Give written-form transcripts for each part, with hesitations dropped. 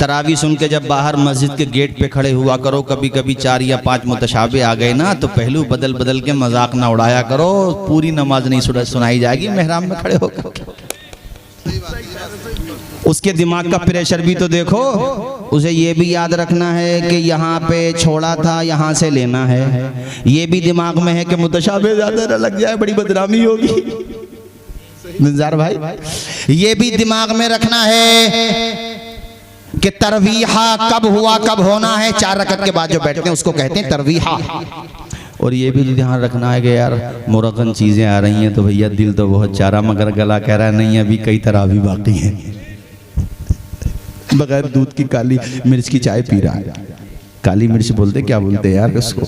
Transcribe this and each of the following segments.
तरावी सुन के जब बाहर मस्जिद के गेट पे खड़े हुआ करो, कभी कभी 4 या 5 मुतशाबे आ गए ना, तो पहलू बदल बदल के मजाक ना उड़ाया करो, पूरी नमाज नहीं सुनाई जाएगी मेहराब में खड़े होकर। उसके दिमाग का प्रेशर भी तो देखो, उसे ये भी याद रखना है कि यहाँ पे छोड़ा था, यहाँ से लेना है। ये भी दिमाग में है कि मुतशाबे ज्यादा न लग जाए, बड़ी बदनामी होगी। निज़ार भाई, ये भी दिमाग में रखना है कि तरवीहा कब हुआ कब होना है। 4 रकत के बाद जो बैठते हैं उसको कहते हैं तरवीहा। और ये भी ध्यान रखना है कि यार मुरगन चीज़ें आ रही हैं तो भैया दिल तो बहुत चाह रहा, मगर गला कह रहा है नहीं, अभी कई तरावी बाकी हैं। बगैर दूध की काली मिर्च की चाय पी रहा है। काली मिर्च बोलते क्या बोलते हैं यार उसको,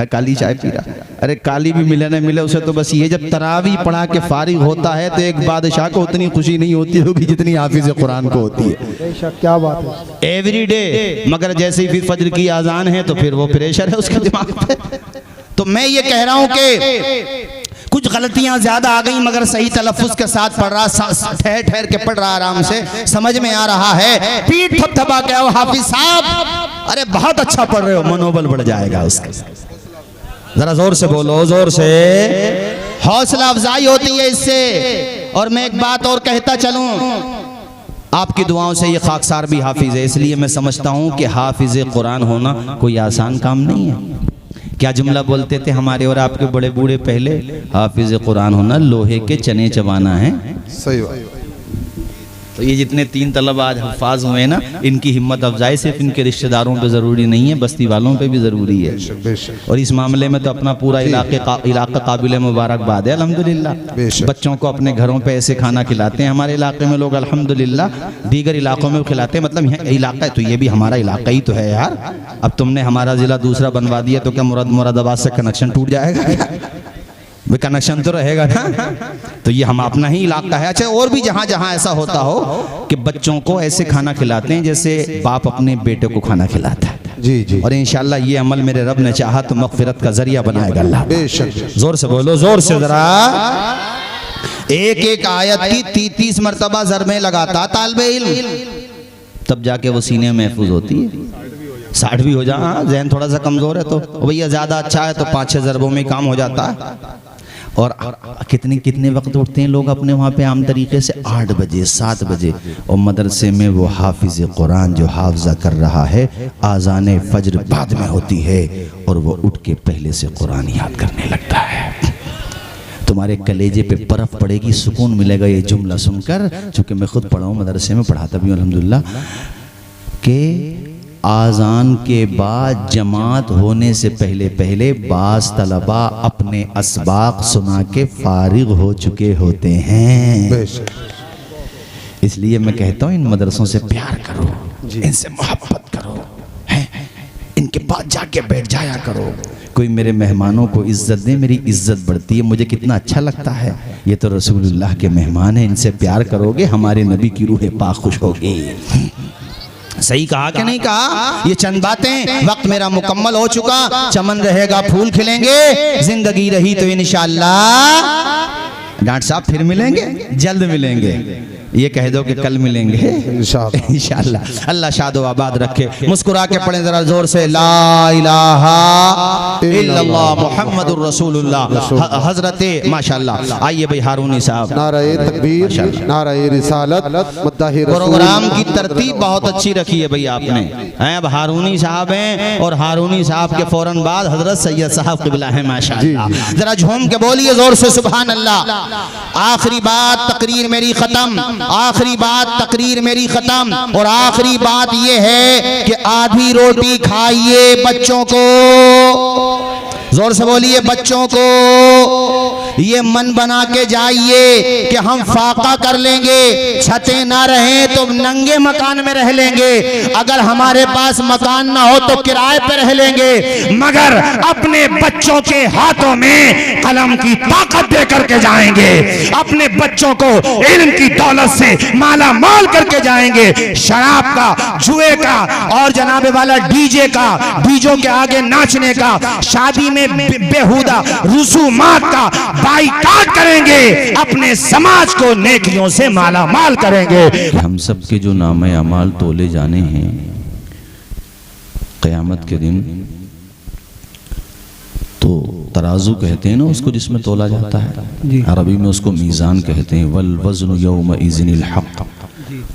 काली चाय पी रहा। अरे काली भी मिले ना मिले उसे तो बस ये जब तरावी पढ़ा के फारिग होता है तो एक बादशाह को उतनी खुशी नहीं होती होगी जितनी हाफिज कुरान को होती है। क्या बात है, एवरी डे। मगर जैसे ही फिर फजर की आजान है तो फिर वो प्रेशर है उसके दिमाग पे। तो मैं ये कह रहा हूं कि कुछ गलतियां ज्यादा आ गई, मगर सही तलफ्फुज के साथ पढ़ रहा, ठहर ठहर के पढ़ रहा, आराम से समझ में आ रहा है। पीठ थपथपा के आओ हाफिज साहब, अरे बहुत अच्छा पढ़ रहे हो, मनोबल बढ़ जाएगा उसका। जरा जोर से बोलो, जोर से, हौसला अफजाई होती है इससे। और मैं एक बात और कहता चलूं, आपकी दुआओं से ये खाकसार भी हाफिज है, इसलिए मैं समझता हूं कि हाफिज कुरान होना कोई आसान काम नहीं है। क्या जुमला बोलते थे हमारे और आपके बड़े बूढ़े पहले, हाफिज कुरान होना लोहे के चने चबाना है। सही बात। तो ये जितने 3 तलब आज हफ़ाज हुए ना, इनकी हिम्मत अफजाई सिर्फ इनके रिश्तेदारों पे ज़रूरी नहीं है, बस्ती वालों पे भी ज़रूरी है। और इस मामले में तो अपना पूरा इलाका काबिल मुबारकबाद है अल्हम्दुलिल्लाह। बच्चों को अपने घरों पे ऐसे खाना खिलाते हैं हमारे इलाके में लोग अल्हम्दुलिल्लाह, दीगर इलाकों में खिलाते हैं। मतलब यह इलाका है तो ये भी हमारा इलाका ही तो है यार। अब तुमने हमारा ज़िला दूसरा बनवा दिया तो क्या मुरादाबाद से कनेक्शन टूट जाएगा? वे कनेक्शन तो रहेगा ना। तो ये हम अपना ही इलाका है। अच्छा, और भी जहाँ जहाँ ऐसा होता हो कि बच्चों को ऐसे खाना खिलाते हैं जैसे बाप अपने बेटे को खाना खिलाता है। जी जी। और इंशाल्लाह ये अमल मेरे रब ने चाहा तो मग़फ़िरत का जरिया बनाएगा अल्लाह। जोर से बोलो, जोर से जरा। एक आयत की 33 मरतबा ज़रबें लगाता तालिबे इल्म, तब जाके वो सीने में महफूज होती है। 60 भी हो जाए, ज़हन थोड़ा सा कमज़ोर है तो भैया ज़्यादा अच्छा है तो 5-6 ज़रबों में काम हो जाता है। और कितने वक्त उठते हैं लोग अपने वहाँ पे आम तरीके से 8 बजे 7 बजे, और मदरसे में वो हाफिज कुरान जो हाफजा कर रहा है, आज़ान फज्र बाद में होती है और वो उठ के पहले से कुरान याद करने लगता है। तुम्हारे कलेजे पे बर्फ पड़ेगी, सुकून मिलेगा ये जुमला सुनकर। चूँकि मैं खुद पढ़ा हूँ, मदरसे में पढ़ाता भी हूँ अल्हम्दुलिल्लाह, कि आज़ान के बाद जमात होने से पहले पहले बास तलबा अपने असबाक सुना के फारिग हो चुके होते हैं। इसलिए मैं कहता हूँ इन मदरसों से प्यार करो, इनसे मोहब्बत करो, इनके पास जाके बैठ जाया करो। कोई मेरे मेहमानों को इज्जत दे, मेरी इज्जत बढ़ती है, मुझे कितना अच्छा लगता है। ये तो रसूलुल्लाह के मेहमान हैं, इनसे प्यार करोगे हमारे नबी की रूह पाक खुश होगी। सही कहा कि नहीं कहा? ये चंद बातें, वक्त मेरा मुकम्मल हो चुका। चमन रहेगा, फूल खिलेंगे, जिंदगी रही तो इंशाअल्लाह। डॉक्टर साहब फिर मिलेंगे, जल्द मिलेंगे, ये कह दो कि कल मिलेंगे इंशाअल्लाह। अल्लाह शादो आबाद रखे। मुस्कुरा के पढ़ें जरा जोर से, ला इलाहा इल्लल्लाह मुहम्मदुर रसूलुल्लाह। हजरते माशाअल्लाह। आइए भाई हारूनी साहब, नारे तकबीर, नारे रिसालत, मुद्दाहि रसूल। प्रोग्राम की तरतीब बहुत अच्छी रखी है भाई आपने। हैं अब हारूनी साहब हैं और हारूनी साहब के फौरन बाद हजरत सैयद साहब क़िबला है माशाअल्लाह। जरा झूम के बोलिए जोर से सुभान अल्लाह। आखिरी बात तकरीर मेरी खत्म, आखिरी बात तकरीर मेरी खत्म। और आखिरी बात यह है कि आधी रोटी खाइए बच्चों को, जोर से बोलिए, बच्चों को ये मन बना के जाइए कि हम फाका कर लेंगे, छतें ना रहें तो नंगे मकान में रह लेंगे, अगर हमारे पास मकान ना हो तो किराए पे रह लेंगे, मगर अपने बच्चों के हाथों में कलम की ताकत दे करके जाएंगे, अपने बच्चों को इल्म की दौलत से माला माल करके जाएंगे। शराब का, जुए का और जनाबे वाला डीजे का, डीजों के आगे नाचने का, शादी में बेहुदा रुसूमात का बाईकाट करेंगे, अपने समाज को नेकियों से माला माल करेंगे। हम सब के जो नाम अमाल तोले जाने हैं क़यामत के दिन, तो तराजू कहते हैं ना उसको जिसमें तोला जाता है, अरबी में उसको मीज़ान कहते हैं। वल वज़्नु यौमइज़िनिल हक़,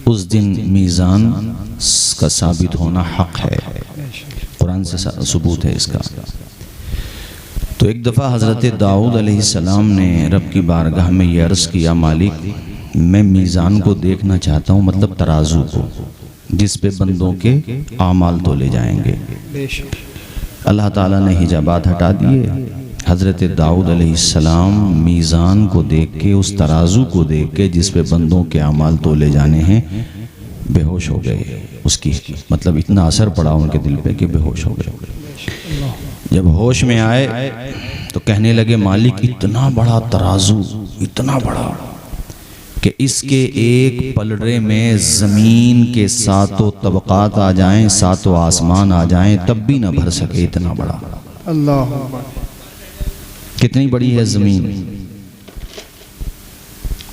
उस दिन मीज़ान का साबित होना हक है, कुरान से सबूत है इसका। तो एक दफ़ा हज़रत दाऊद अलैहिस्सलाम ने रब की बारगाह में ये अर्ज़ किया, मालिक मैं मीज़ान को देखना चाहता हूँ, मतलब तराजू को जिस पे बंदों के आमाल तोले जाएंगे। अल्लाह ताला ने हिजाबात हटा दिए। हज़रत दाऊद अलैहिस्सलाम मीज़ान को देख के, उस तराजू को देख के जिस पे बंदों के आमाल तोले जाने हैं, बेहोश हो गए। उसकी मतलब इतना असर पड़ा उनके दिल पे कि बेहोश हो गए। जब होश में आए तो कहने लगे, मालिक इतना बड़ा तराजू, इतना बड़ा कि इसके एक पलड़े में ज़मीन के सातों तबक़ात आ जाएं, सातों आसमान आ जाएं, तब भी ना भर सके, इतना बड़ा। अल्लाह, कितनी बड़ी है ज़मीन।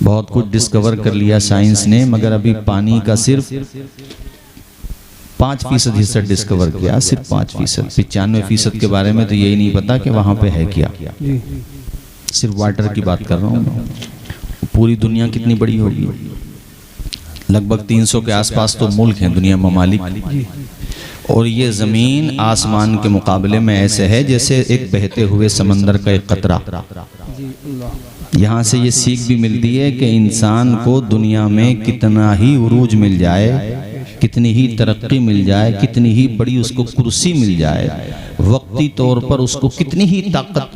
बहुत कुछ डिस्कवर कर लिया साइंस ने, मगर अभी पानी का सिर्फ 5% हिस्सा डिस्कवर किया, सिर्फ 5%। 95% के बारे में तो यही नहीं पता कि वहाँ पे है क्या। सिर्फ वाटर की बात कर रहा हूँ। पूरी दुनिया कितनी बड़ी होगी, लगभग 300 के आसपास तो मुल्क हैं दुनिया ममालिक, और ये ज़मीन आसमान के मुकाबले में ऐसे है जैसे एक बहते हुए समंदर का एक कतरा। यहाँ से ये सीख भी मिलती है कि इंसान को दुनिया में कितना ही उरूज मिल जाए, कितनी ही तरक्की मिल जाए, कितनी ही बड़ी उसको कुर्सी मिल जाए, वक्ती तौर पर उसको कितनी ही ताकत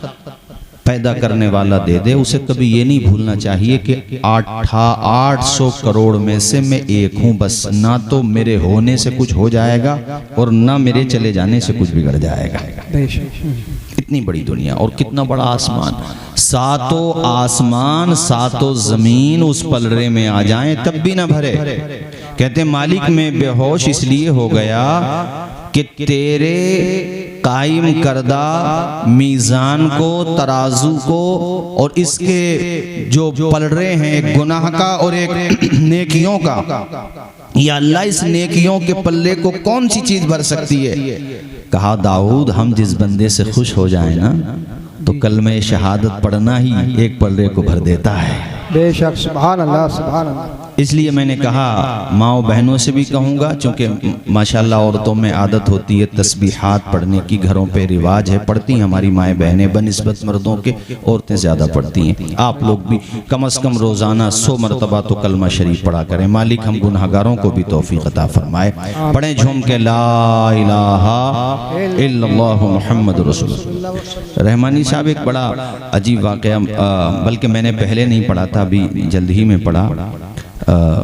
पैदा करने वाला दे दे, उसे कभी ये नहीं भूलना चाहिए कि 800 करोड़ में से मैं एक हूँ बस। ना तो मेरे होने से कुछ हो जाएगा और ना मेरे चले जाने से कुछ बिगड़ जाएगा। इतनी बड़ी दुनिया और कितना बड़ा आसमान, सातों आसमान सातों जमीन उस पलड़े में आ जाएं तब भी ना भरे। कहते मालिक मैं बेहोश इसलिए हो गया कि तेरे कायम करदा मीज़ान को, तराजू को और इसके जो पलड़े हैं, एक गुनाह का और एक नेकियों का, या अल्लाह इस नेकियों के पल्ले को कौन सी चीज़ भर सकती है। कहा दाऊद हम जिस बंदे से खुश हो जाए ना तो कलमे शहादत पढ़ना ही एक पल्ले को भर देता है। बेशक, सुभान अल्लाह, सुभान अल्लाह। इसलिए मैंने कहा माओ बहनों से भी कहूँगा, चूँकि माशाल्लाह औरतों में आदत होती है तस्बीहात पढ़ने की, घरों पे रिवाज है, पढ़ती हैं हमारी माएँ बहनें, बनिस्बत मर्दों के औरतें ज़्यादा पढ़ती हैं। आप लोग भी कम अज़ कम रोज़ाना 100 मरतबा तो कलमा शरीफ पढ़ा करें। मालिक हम गुनहगारों को भी तौफीक अता फरमाए। पढ़ें झूम के ला इलाहा इल्लल्लाहु मुहम्मद रसूलुल्लाह। रहमानी साहब एक बड़ा अजीब वाक़या, बल्कि मैंने पहले नहीं पढ़ा था, अभी जल्द ही में पढ़ा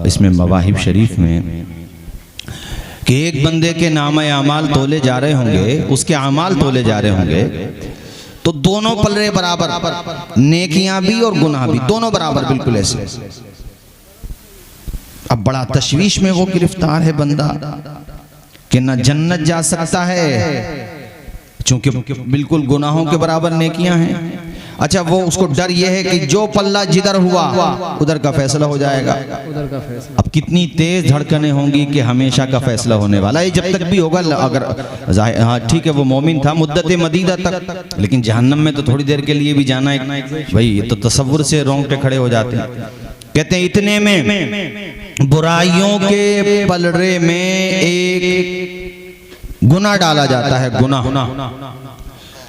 इसमें मवाहिब शरीफ में, कि एक बंदे के नामे अमाल तोले जा रहे होंगे, उसके अमाल तोले जा रहे होंगे, तो दोनों पलड़े बराबर, नेकियां भी और गुनाह भी दोनों बराबर, बिल्कुल ऐसे। अब बड़ा तशवीश में वो गिरफ्तार है बंदा कि न जन्नत जा सकता है चूंकि बिल्कुल गुनाहों के बराबर नेकियां हैं। अच्छा, वो उसको डर ये है कि जो पल्ला जिधर हुआ उधर का फैसला हो जाएगा। अब कितनी तेज धड़कनें होंगी कि हमेशा का फैसला होने वाला है, जब तक भी होगा। अगर हाँ ठीक है वो मोमिन था मुद्दत मदीदा तक, लेकिन जहन्नम में तो थोड़ी देर के लिए भी जाना है भाई, ये तो तसव्वुर से रोंगटे खड़े हो जाते हैं। कहते हैं इतने में बुराइयों के पलड़े में एक गुनाह डाला जाता है, गुनाह,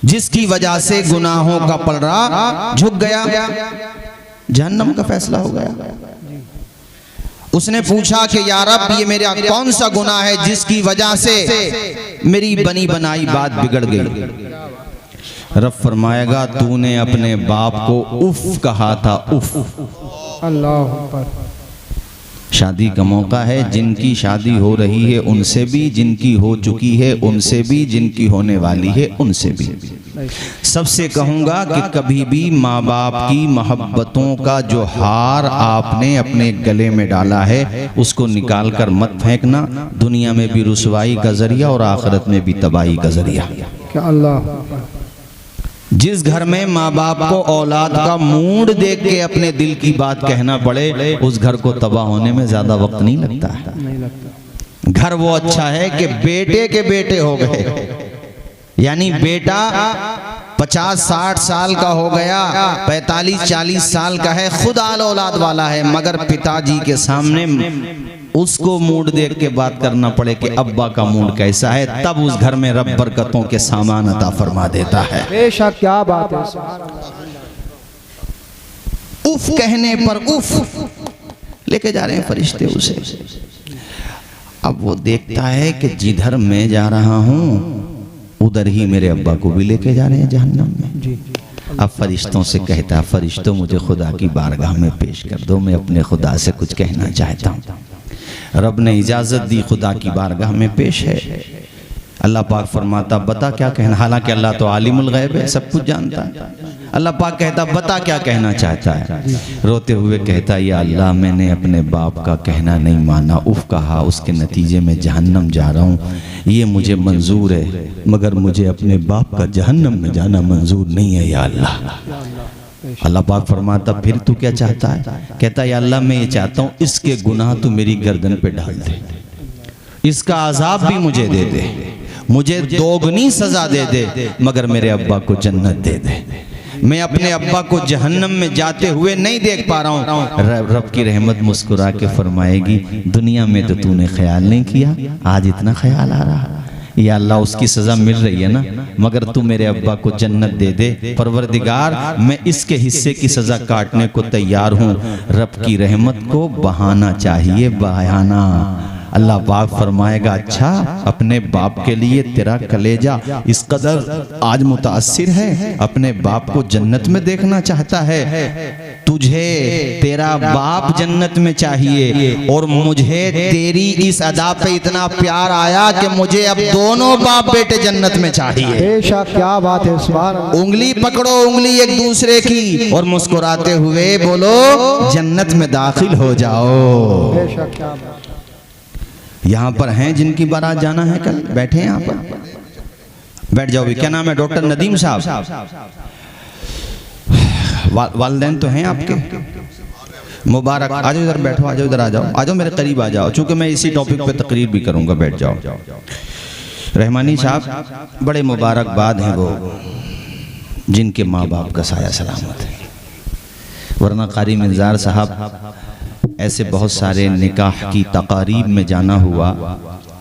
जिसकी वजह से गुनाहों का पलड़ा झुक गया, जहन्नम का फैसला हो गया। उसने पूछा कि या रब ये मेरा कौन सा गुनाह है जिसकी वजह से मेरी बनी बनाई बात बिगड़ गई। रब फरमाएगा तूने अपने बाप को उफ कहा था, उफ। अल्लाह अकबर। शादी का मौका है, जिनकी शादी हो रही है उनसे भी, जिनकी हो चुकी है उनसे भी, जिनकी होने वाली है उनसे भी। सबसे कहूँगा कि कभी भी माँ बाप की मोहब्बतों का जो हार आपने अपने गले में डाला है उसको निकाल कर मत फेंकना, दुनिया में भी रुसवाई का जरिया और आखिरत में भी तबाही का जरिया। क्या अल्लाह। जिस घर में माँ बाप को औलाद का मूड देख के अपने दिल की बात कहना पड़े, उस घर को तबाह होने में ज्यादा वक्त नहीं लगता है। घर वो अच्छा है कि बेटे के बेटे हो गए, यानी बेटा 50-60 साल का हो गया, 45-40 साल का है, खुद आल औलाद वाला है, मगर पिताजी के सामने उसको मूड देख के बात करना पड़े कि अब्बा का मूड कैसा है, तब उस घर में रब बरकतों के सामान अता फरमा देता है। बेशक, क्या बात है। उफ कहने पर उफ लेके जा रहे हैं फरिश्ते उसे। अब वो देखता है कि जिधर मैं जा रहा हूं उधर ही मेरे अब्बा को भी लेके जा रहे हैं जहन्नम में। अब फरिश्तों से कहता, फरिश्तों मुझे खुदा की बारगाह में पेश कर दो, मैं अपने खुदा से कुछ कहना चाहता हूँ। रब ने इजाजत दी, खुदा की बारगाह में पेश है। अल्लाह पाक फरमाता बता क्या कहना, हालांकि अल्लाह तो आलिमुल गैब है, सब कुछ जानता है। अल्लाह पाक कहता बता क्या कहना चाहता है। रोते हुए कहता या अल्लाह मैंने अपने बाप का कहना नहीं माना, उफ कहा, उसके नतीजे में जहन्नम जा रहा हूँ, ये मुझे मंजूर है, मगर मुझे अपने बाप का जहन्नम में जाना मंजूर नहीं है या अल्लाह। अल्लाह पाक फरमाता फिर तू क्या चाहता है? कहता या अल्लाह मैं ये चाहता हूँ इसके गुनाह तू मेरी गर्दन पे डाल दे, इसका अजाब भी मुझे दे दे, मुझे दोगुनी सजा दे दे, मगर मेरे अब्बा को जन्नत दे दे। मैं अपने अब्बा को जहन्नम में जाते हुए नहीं देख पा रहा हूँ। रब की रहमत मुस्कुरा के फरमाएगी दुनिया में तो तूने ख्याल नहीं किया, आज इतना ख्याल आ रहा। या अल्लाह उसकी सजा मिल रही है ना, मगर तू मेरे अब्बा को जन्नत दे दे। परवरदिगार मैं इसके हिस्से की सजा काटने को तैयार हूँ। रब की रहमत को बहाना चाहिए, बहाना। अल्लाह पाक फरमाएगा अच्छा अपने बाप के लिए तेरा कलेजा इस कदर आज मुतासिर है, अपने बाप को जन्नत में देखना चाहता है। तुझे तेरा बाप जन्नत में चाहिए और मुझे तेरी इस अदा पे इतना प्यार आया कि मुझे अब दोनों बाप बेटे जन्नत में चाहिए। बेशक, क्या बात है। सुभान अल्लाह। उंगली पकड़ो उंगली एक दूसरे की और मुस्कुराते हुए बोलो जन्नत में दाखिल हो जाओ। बेशक, क्या बात। यहाँ पर हैं जिनकी बारात जाना है कल, बैठे हैं यहाँ पर, बैठ जाओ भी। क्या नाम है? डॉक्टर नदीम साहब। वालिदैन तो हैं आपके, मुबारक। आ जाओ इधर बैठो, आ जाओ इधर, आ जाओ मेरे करीब आ जाओ, चूंकि मैं इसी टॉपिक पे तकरीर भी करूंगा। बैठ जाओ। रहमानी साहब बड़े मुबारकबाद हैं वो जिनके माँ बाप का साया सलामत है, वरना कारी मिंजार साहब ऐसे बहुत सारे निकाह की तकारीब में जाना हुआ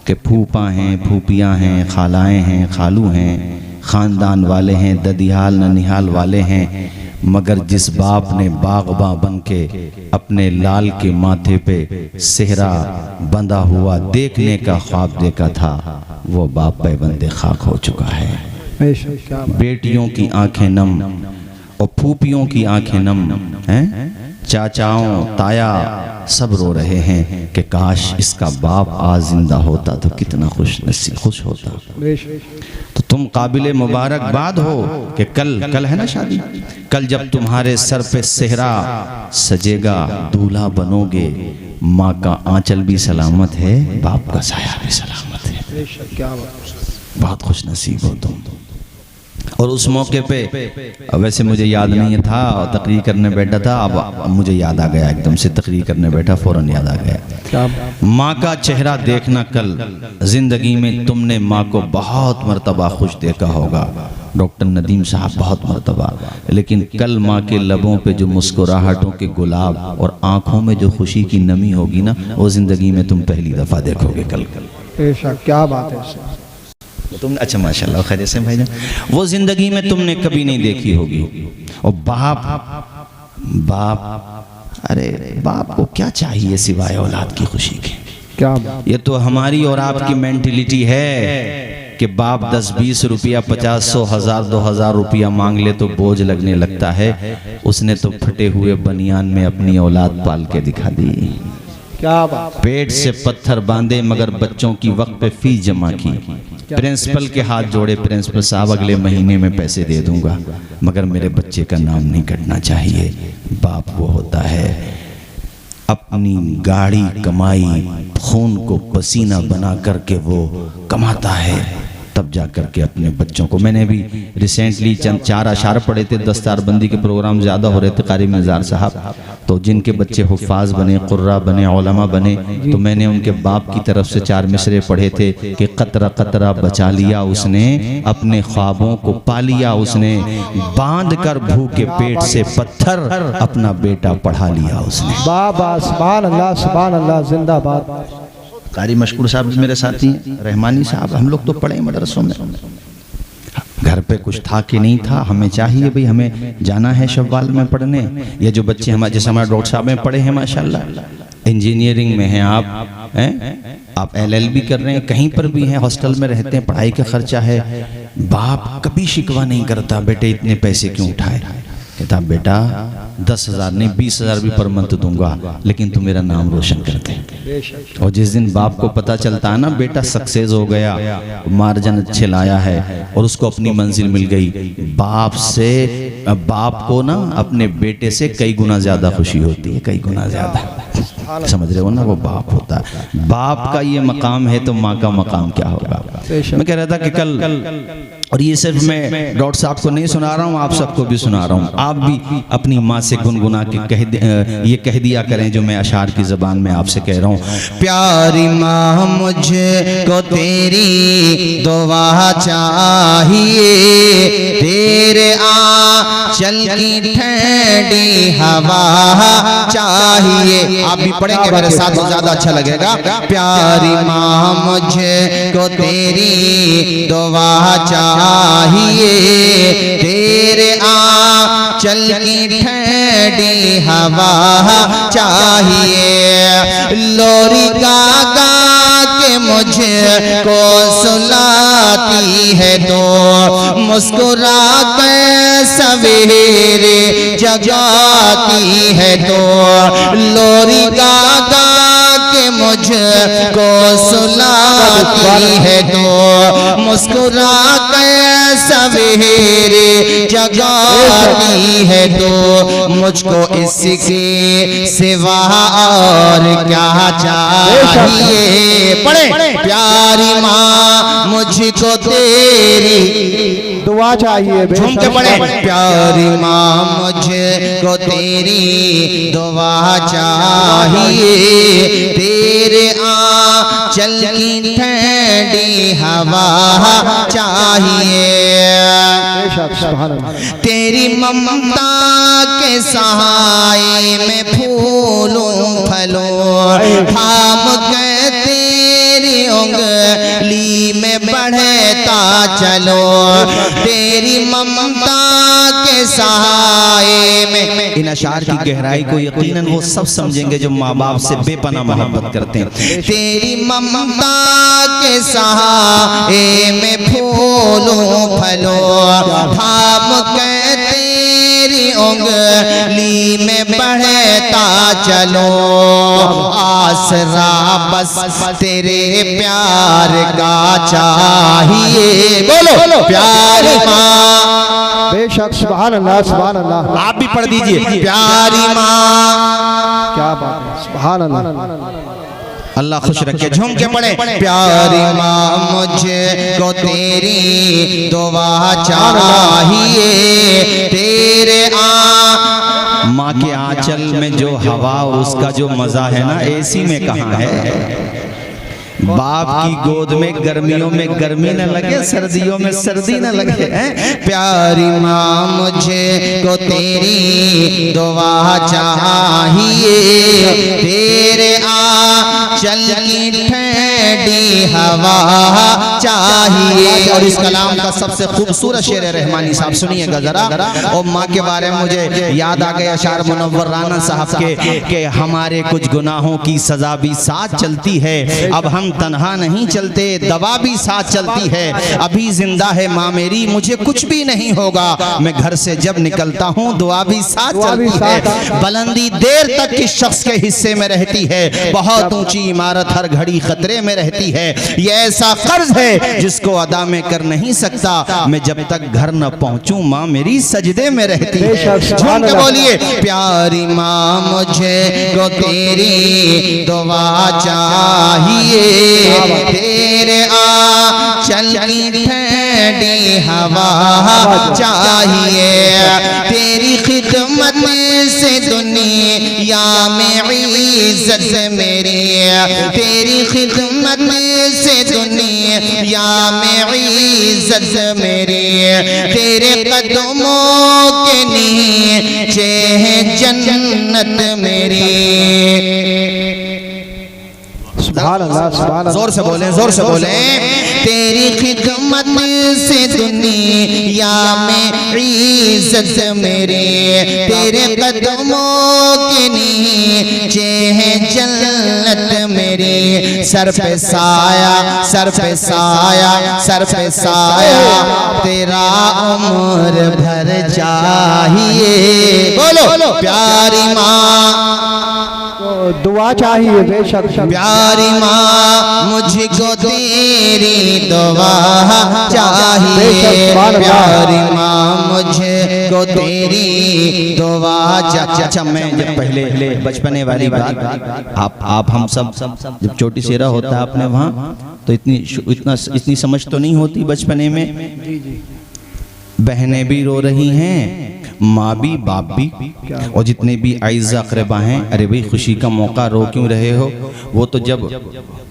कि फूफा हैं, फूफियाँ हैं, खालाएँ हैं, खालू हैं, ख़ानदान वाले हैं, ददिहाल ननिहाल वाले हैं, मगर जिस बाप ने बागबा बन के अपने लाल के माथे पे सेहरा बंधा हुआ देखने का ख्वाब देखा था, वो बाप पैबंदे खाक हो चुका है। बेशक, क्या बात। बेटियों की आंखें नम और फूफियों की आंखें नम हैं, चाचाओं ताया सब रो रहे हैं कि काश इसका बाप आज जिंदा होता तो कितना खुश होता। तो तुम काबिले मुबारकबाद हो कि कल है ना शादी, कल जब तुम्हारे सर पे सेहरा सजेगा, दूल्हा बनोगे, माँ का आंचल भी सलामत है, बाप का साया भी सलामत है। बेशक, क्या बात। बहुत खुश नसीब हो तुम। और उस मौके पे वैसे मुझे याद नहीं था, तकरीर करने बैठा था, अब मुझे याद आ गया, एकदम से तकरीर करने बैठा फौरन याद आ गया। माँ का चेहरा देखना कल, जिंदगी में तुमने माँ को बहुत मर्तबा खुश देखा होगा डॉक्टर नदीम साहब, बहुत मर्तबा, लेकिन कल माँ के लबों पे जो मुस्कुराहटों के गुलाब और आंखों में जो खुशी की नमी होगी ना, वो जिंदगी में तुम पहली दफा देखोगे कल। बेशक, क्या बात है। तुमने अच्छा माशाल्लाह खैरियत से भाईजान, वो जिंदगी में तुमने कभी नहीं देखी होगी। और बाप अरे बाप को क्या चाहिए सिवाय औलाद की खुशी के? क्या बात। ये तो हमारी और आपकी मेंटिलिटी है कि बाप 10-20 रुपया 50-100 1000 2000 रुपया मांग ले तो बोझ लगने लगता है। उसने तो फटे हुए बनियान में अपनी औलाद पाल के दिखा दी। क्या बात। पेट से पत्थर बांधे मगर बच्चों की वक्त पे फीस जमा की। प्रिंसिपल के हाथ जोड़े, प्रिंसिपल साहब अगले महीने में पैसे दे दूंगा, मगर मेरे बच्चे का नाम नहीं कटना चाहिए। बाप वो होता है अपनी गाड़ी कमाई खून को पसीना बना करके वो कमाता है, तब जा कर के अपने बच्चों को। मैंने भी रिसेंटली चंद 4 अशार पढ़े थे, दस्तारबंदी के प्रोग्राम ज़्यादा हो रहे थे कारी मिर्ज़ार साहब, तो जिनके बच्चे हुफ़ाज़ बने, कुर्रा बने, उलमा बने, तो मैंने उनके बाप की तरफ से 4 मिसरे पढ़े थे कि कतरा कतरा बचा लिया उसने, अपने ख्वाबों को पा लिया उसने, बांध कर भूखे पेट से पत्थर अपना बेटा पढ़ा लिया उसने। बाबा सुभान अल्लाह जिंदाबाद। कारी मशकूर साहब मेरे साथी हैं, रहमानी साहब, हम लोग तो पढ़े मदरसों में, घर पे कुछ था कि नहीं था, हमें चाहिए भाई हमें जाना है शव्वाल में पढ़ने। ये जो बच्चे हमारे, जैसे हमारे डॉक्टर साहब में पढ़े हैं माशाल्लाह, इंजीनियरिंग में हैं आप LLB कर रहे हैं, कहीं पर भी हैं, हॉस्टल में रहते हैं, पढ़ाई का खर्चा है, बाप कभी शिकवा नहीं करता बेटे इतने पैसे क्यों उठाए, कहता बेटा 10,000 नहीं 20,000 भी पर मंथ दूंगा, लेकिन तू मेरा नाम रोशन कर दे। और जिस दिन बाप को पता चलता है ना बेटा सक्सेस हो गया, मार्जिन अच्छे लाया है और उसको अपनी मंजिल मिल गई, बाप को ना अपने बेटे से कई गुना ज्यादा खुशी होती है, कई गुना ज्यादा। समझ रहे हो ना, वो बाप होता है। बाप का ये मकाम है तो माँ का मकाम क्या होगा। मैं कह रहा था कि कल, और ये सिर्फ मैं डॉक्टर साहब को नहीं सुना रहा हूँ, आप सबको भी सुना रहा हूँ, आप भी अपनी माँ से गुनगुना के ये कह दिया करें जो मैं अशार की ज़बान में आपसे कह रहा हूँ। प्यारी माँ मुझको तेरी दुआ चाहिए, तेरे आंचल की ठंडी हवा चाहिए। आप भी पढ़ेंगे मेरे साथ तो ज़्यादा अच्छा लगेगा। प्यारी माँ मुझको तेरी दुआ चाहिए, तेरे आंचल की ठंडी हवा चाहिए। लोरी गा के मुझको सुलाती है तो मुस्कुरा कर सवेरे जगाती है तो, लोरी गा के मुझको सुलाती है तो मुस्कुरा कर सवेरे जगाती है तो, मुझको इसके सिवा और क्या चाहिए। पढ़े प्यारी माँ मुझको तेरी दुआ चाहिए, झूम के पढ़े। प्यारी माँ मुझको तेरी दुआ चाहिए, तेरे आंचल की ठंडी हवा चाहिए। तेरी ममता के सहाय में फूलों फलों, थाम के तेरी उंगली में बढ़ता चलो, तेरी ममता के सहाय में। इन अशार की गहराई को यकीनन वो सब समझेंगे जो माँ बाप से बेपनाह मोहब्बत करते हैं। तेरी ममता के सहाय में फूलों फलों, थाम के तेरी उंगली में बढ़ता चलो, आसरा बस तेरे प्यार का चाहिए। बोलो प्यारी माँ, बेशक सुभान अल्लाह। आप भी पढ़ दीजिए प्यारी माँ। क्या बात है, सुभान अल्लाह। अल्लाह खुश रखे, झूम के पढ़े। प्यारी माँ मुझको तेरी दुआ चाहिए, तेरे माँ के आंचल में जो हवा, उसका जो मजा है ना, एसी में कहाँ है। बाप की गोद में गर्मियों में गर्मी न लगे, सर्दियों में सर्दी न लगे। प्यारी माँ मुझको तेरी दुआ चाहिए, तेरे आंचल की ठंडी हवा चाहिए। और इस कलाम का सबसे खूबसूरत शेर है रहमानी साहब, सुनिएगा जरा। और माँ के बारे में मुझे याद आ गया अशार मुनव्वर राना साहब के हमारे कुछ गुनाहों की सजा भी साथ चलती है, अब हम तन्हा नहीं चलते, दवा भी साथ चलती है, अभी जिंदा है माँ मेरी, मुझे कुछ भी नहीं होगा, मैं घर से जब निकलता हूँ दुआ भी साथ चलती है। बुलंदी देर तक किस शख्स के हिस्से में रहती है, बहुत ऊंची इमारत हर घड़ी खतरे में रहती है, ये ऐसा कर्ज है जिसको अदा में कर नहीं सकता, मैं जब तक घर न पहुंचूं माँ मेरी सजदे में रहती है। झूम के बोलिए प्यारी माँ मुझे को तेरी दुआ चाहिए, तेरे चल की ठंडी हवा चाहिए, तेरी खिदमत से दुनिया में इज्जत मेरी, तेरी खिदमत से दुनिया में इज्जत मेरी, तेरे कदमों के नीचे है जन्नत मेरी। सुभान अल्लाह सुभान अल्लाह। जोर से बोलें, जोर से बोलें। तेरी खिदमत से दुनिया में इज्जत मेरी, तेरे कदमों के नीचे है जन्नत मेरी। सर पे साया, सर पे साया, सर पे साया, तेरा उम्र भर चाहिए। बोलो प्यारी माँ, दुआ चाहिए बेशक। प्यारी माँ मुझको तेरी दुआ चाहिए, प्यारी माँ मुझको तेरी दुआ चाहिए। अच्छा, मैं जब पहले बचपने वाली बात, आप हम सब जब छोटी सेरा होता है अपने वहाँ, तो इतनी समझ तो नहीं होती बचपने में। बहनें भी रो रही हैं, माँ भी, बाप भी, और जितने भी आइज़ा अक़रबा हैं, अरे भाई खुशी का मौका रो क्यों रहे हो? वो तो जब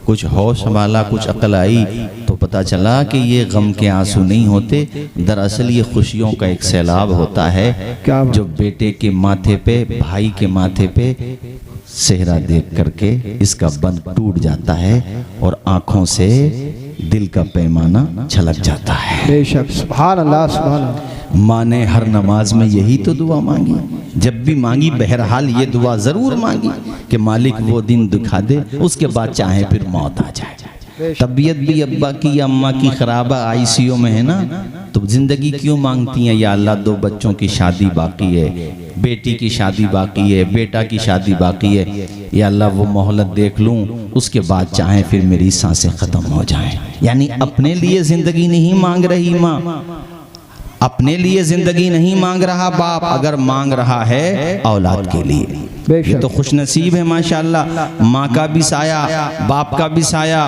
कुछ होश संभाला, कुछ अकल आई, तो पता चला कि ये गम के आंसू नहीं होते, दरअसल ये खुशियों का एक सैलाब होता है जो बेटे के माथे पे, भाई के माथे पे सेहरा देख करके इसका बंध टूट जाता है और आंखों से दिल का पैमाना छलक जाता है। बेशक सुभान अल्लाह सुभान अल्लाह। माँ ने हर नमाज में यही तो दुआ मांगी, जब भी मांगी बहरहाल ये दुआ जरूर मांगी कि मालिक वो दिन दिखा दे, उसके बाद चाहे फिर मौत आ जाए। तबीयत भी अब्बा की या अम्मा की खराब है, आईसीयू में है ना, तो जिंदगी क्यों मांगती हैं? या अल्लाह 2 बच्चों की शादी बाकी है, बेटी की शादी बाकी है, बेटा की शादी बाकी है, या अल्लाह वो मोहलत देख लूं, उसके बाद चाहे फिर मेरी सांसें खत्म हो जाएं। यानी अपने लिए जिंदगी नहीं मांग रही माँ, अपने लिए जिंदगी नहीं मांग रहा बाप, अगर मांग रहा है औलाद के लिए। ये तो खुशनसीब है माशाअल्लाह, माँ का भी साया, बाप का भी साया।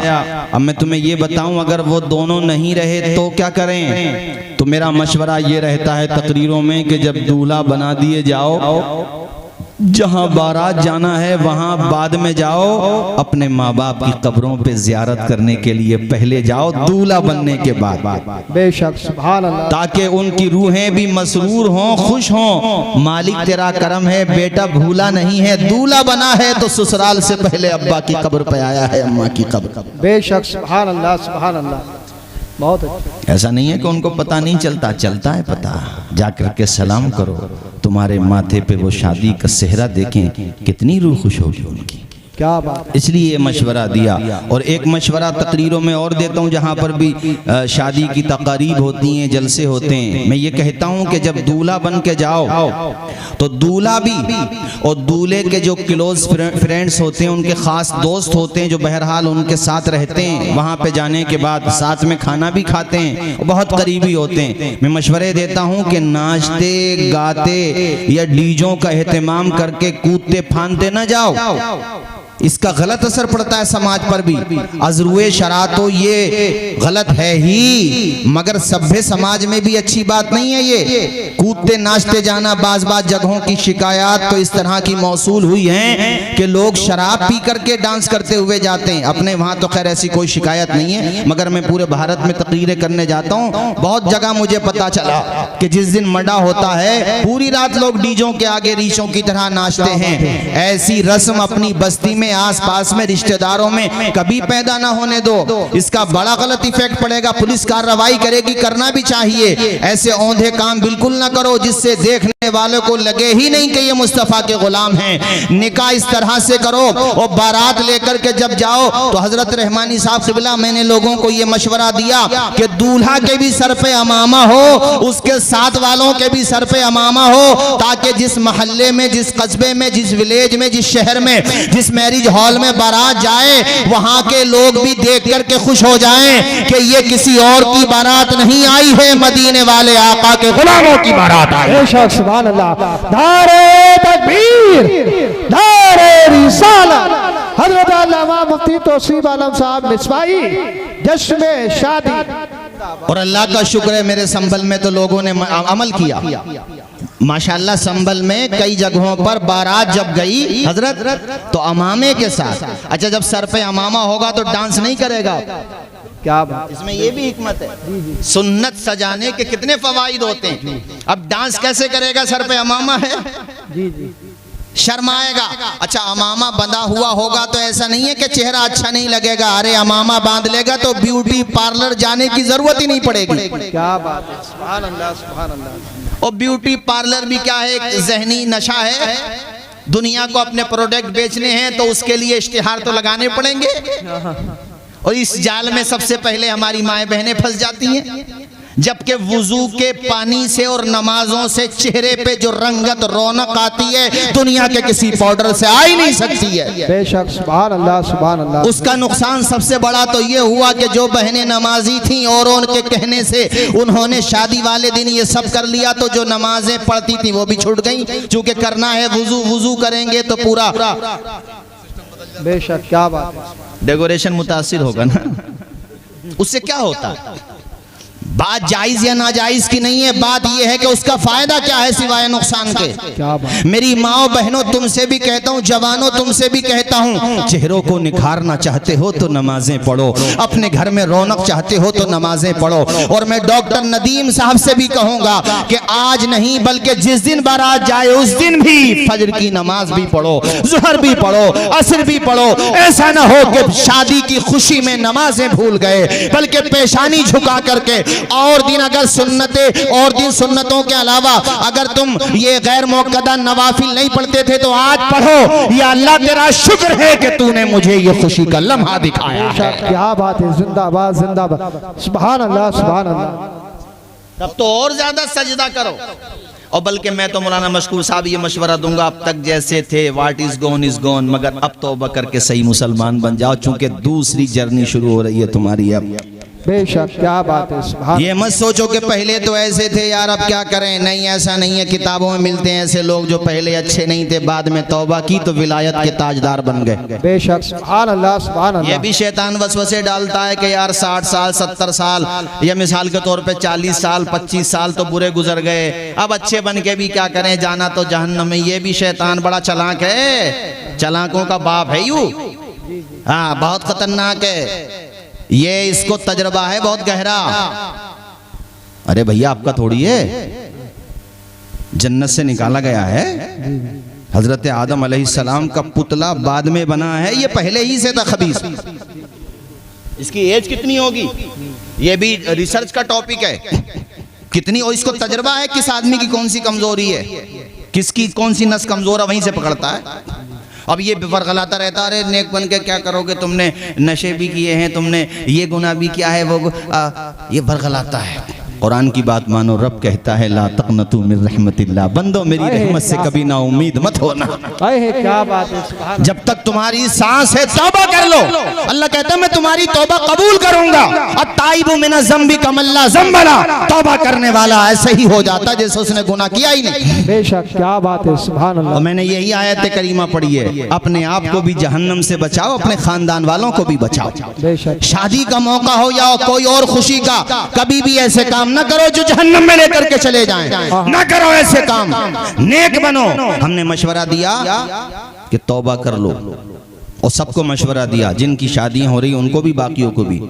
अब मैं तुम्हें ये बताऊं, अगर वो दोनों नहीं रहे तो क्या करें? तो मेरा मशवरा ये रहता है तकरीरों में कि जब दूल्हा बना दिए जाओ, जहां बारात जाना है वहां बाद में जाओ, अपने माँ बाप की कब्रों पे जियारत करने के लिए पहले जाओ, दूल्हा बनने के बाद। बेशक सुभान अल्लाह। ताकि उनकी रूहें भी मसरूर हों, खुश हों, मालिक तेरा करम है, बेटा भूला नहीं है, दूल्हा बना है तो ससुराल से पहले अब्बा की कब्र पे आया है, अम्मा की कब्र। बेशक सुभान अल्लाह सुभान अल्लाह। बहुत अच्छा। ऐसा नहीं है कि उनको पता नहीं चलता, चलता है पता। जाकर के सलाम करो, तुम्हारे माथे पे वो शादी का सेहरा देखें, कितनी रूह खुश होगी उनकी। क्या बात। इसलिए ये मशवरा दिया। और एक मशवरा तकरीरों में और देता हूँ, जहाँ पर भी शादी की तकारीब होती हैं, जलसे होते हैं, मैं ये कहता हूँ कि जब दूल्हा बन के जाओ तो दूल्हा भी और दूल्हे के जो क्लोज फ्रेंड्स होते हैं, उनके खास दोस्त होते हैं जो बहरहाल उनके साथ रहते हैं, वहाँ पे जाने के बाद साथ में खाना भी खाते हैं, बहुत करीबी होते हैं। मैं मशवरे देता हूँ कि नाचते गाते या डीजों का एहतमाम करके कूदते फांदते न जाओ, इसका गलत असर पड़ता है समाज पर भी। अजरुए शरा तो ये गलत है ही, मगर सभ्य समाज में भी अच्छी बात नहीं है ये कूदते नाचते जाना। बाज जगहों की शिकायत तो इस तरह की मौसूल हुई हैं कि लोग शराब पी करके डांस करते हुए जाते हैं। अपने वहाँ तो खैर ऐसी कोई शिकायत नहीं है, मगर मैं पूरे भारत में तकरीरें करने जाता हूँ, बहुत जगह मुझे पता चला कि जिस दिन मडा होता है पूरी रात लोग डीजों के आगे रीछों की तरह नाचते हैं। ऐसी रस्म अपनी बस्ती में, आस पास में, रिश्तेदारों में कभी पैदा ना होने दो, इसका बड़ा गलत इफेक्ट पड़ेगा। पुलिस कार्रवाई करेगी, करना भी चाहिए। ऐसे औंधे काम बिल्कुल ना करो जिससे देखने वालों को लगे ही नहीं कि ये मुस्तफा के गुलाम हैं। निकाह इस तरह से करो और बारात लेकर के जब जाओ तो हजरत रहमानी साहब क़िबला, मैंने लोगों को ये मशवरा दिया कि दूल्हा के भी सर पे अमामा हो, उसके साथ वालों के भी सर पे अमामा हो, ताकि जिस मोहल्ले में, जिस कस्बे में, जिस विलेज में, जिस शहर में, जिस मैरिज हॉल में बारात जाए, वहां के लोग भी देख करके खुश हो जाएं कि ये किसी और की बारात नहीं आई है, मदीने वाले आका के गुलामों की बारात आई। बेशक सुभान अल्लाह। नारे तकबीर, नारे रिसालत, हजरत अल्लामा मुफ्ती तौसीफ आलम साहब मिसबाही जश्न में शादी। और अल्लाह का शुक्र है मेरे संभल में तो लोगों ने अमल किया माशाल्लाह। संभल में कई जगहों पर बारात जब गई हजरत तो अमामे के साथ। अच्छा, जब सर पे अमामा होगा तो डांस नहीं करेगा। क्या बात, इसमें ये भी हिकमत है। सुन्नत सजाने के कितने फवाइद होते हैं। अब डांस कैसे करेगा, सर पे अमामा है, जी जी, शर्माएगा। अच्छा, अमामा बंधा हुआ होगा तो ऐसा नहीं है कि चेहरा अच्छा नहीं लगेगा। अरे अमामा बांध लेगा तो ब्यूटी पार्लर जाने की जरूरत ही नहीं पड़ेगी। क्या बात है, सुभान अल्लाह सुभान अल्लाह। और ब्यूटी पार्लर भी क्या है, एक जहनी नशा है। दुनिया को अपने प्रोडक्ट बेचने हैं तो उसके लिए इश्तिहार तो लगाने पड़ेंगे। और इस जाल में सबसे पहले हमारी माएँ बहनें फंस जाती हैं, जबकि वुजू के पानी से और नमाजों से चेहरे पे जो रंगत रौनक आती है दुनिया के किसी पाउडर से आ ही नहीं सकती है। बेशक, सुभान अल्लाह सुभान अल्लाह। उसका नुकसान सबसे बड़ा तो ये हुआ कि जो बहनें नमाजी थीं और उनके कहने से उन्होंने शादी वाले दिन ये सब कर लिया, तो जो नमाजें पढ़ती थी वो भी छूट गई। चूंकि करना है वुजू, वुजू करेंगे तो पूरा बेशक, क्या बात है। डेकोरेशन मुतासिर होगा ना। उससे क्या होता है, बात जायज या नाजायज की नहीं है, बात यह है कि उसका फायदा क्या है सिवाय नुकसान के। क्या बात। मेरी माओ बहनों तुमसे भी कहता हूँ, जवानों तुमसे भी कहता हूँ, चेहरों को निखारना चाहते हो तो नमाजें पढ़ो, अपने घर में रौनक चाहते हो तो नमाजें पढ़ो। और मैं डॉक्टर नदीम साहब से भी कहूंगा कि आज नहीं बल्कि जिस दिन बारात जाए उस दिन भी फजर की नमाज भी पढ़ो, जुहर भी पढ़ो, असर भी पढ़ो। ऐसा ना हो कि शादी की खुशी में नमाजें भूल गए, बल्कि पेशानी झुका करके और दिन अगर सुन्नतें और दिन सुन्नतों के अलावा अगर तुम ये गैर मुअक्कदा नवाफिल नहीं पढ़ते थे तो आज पढ़ो। या अल्लाह तेरा शुक्र है कि तूने मुझे ये खुशी का लम्हा दिखाया है। क्या बात है, जिंदाबाद जिंदाबाद, सुभान अल्लाह सुभान अल्लाह। तब तो और ज्यादा सजदा करो। और बल्कि मैं तो मौलाना मशकूर साहब ये मशवरा दूंगा, अब तक जैसे थे व्हाट इज गोन इज गोन, मगर अब तौबा करके सही मुसलमान बन जाओ, चूंकि दूसरी जर्नी शुरू हो रही है तुम्हारी अब। बेशक, क्या बात है, सुभान। ये मत सोचो कि पहले तो ऐसे थे यार अब क्या करें। नहीं, ऐसा नहीं है। किताबों में मिलते हैं ऐसे लोग जो पहले अच्छे नहीं थे, बाद में तौबा की तो विलायत के ताजदार बन गए। बेशक, सुभान अल्लाह सुभान अल्लाह। ये भी शैतान वसवसे डालता है कि यार 60 साल 70 साल या मिसाल के तौर पे 40 साल 25 साल तो बुरे गुजर गए, अब अच्छे बन के भी क्या करें, जाना तो जहन्नम में। ये भी शैतान बड़ा चालाक है, चालाकों का बाप है यू। हाँ, बहुत खतरनाक है ये, इसको तजर्बा है बहुत गहरा। अरे भैया आपका थोड़ी है, जन्नत से निकाला गया है। हजरत आदम अलैहिस्सलाम का पुतला बाद में बना है, ये पहले ही से था खबीस। इसकी एज कितनी होगी ये भी रिसर्च का टॉपिक है, कितनी, और इसको तजर्बा है किस आदमी की कौन सी कमजोरी है, किसकी कौन सी नस कमजोर है, वहीं से पकड़ता है। अब ये वर्गलाता रहता, अरे नेक बन के क्या करोगे, तुमने नशे भी किए हैं, तुमने ये गुनाह भी किया है, वो ये वर्गलाता है। कुरान की बात मानो, रब कहता है ला तक़नतू मिन रहमतिल्लाह, बंदो मेरी रहमत से कभी ना उम्मीद मत होना। क्या बात है, सुभान। जब तक तुम्हारी सांस है तौबा कर लो, अल्लाह कहता है मैं तुम्हारी तौबा कबूल करूंगा। अत्ताइबु मिन ज़म्बि कमल्ला ज़म्बला, तौबा करने वाला ऐसे ही हो जाता जैसे उसने गुनाह किया ही नहीं। बेशक, क्या बात है, सुभान अल्लाह। और मैंने यही आयत करीमा पढ़ी है, अपने आप को भी जहन्नम से बचाओ, अपने खानदान वालों को भी बचाओ। बेशक, शादी का मौका हो या कोई और खुशी का, कभी भी ऐसे काम न करो जो जहन्नम में लेकर के चले जाएं। न करो ऐसे काम, नेक बनो। हमने मशवरा दिया कि तौबा कर लो, और सबको मशवरा दिया, जिनकी शादियां हो रही उनको भी बाकियों को भी,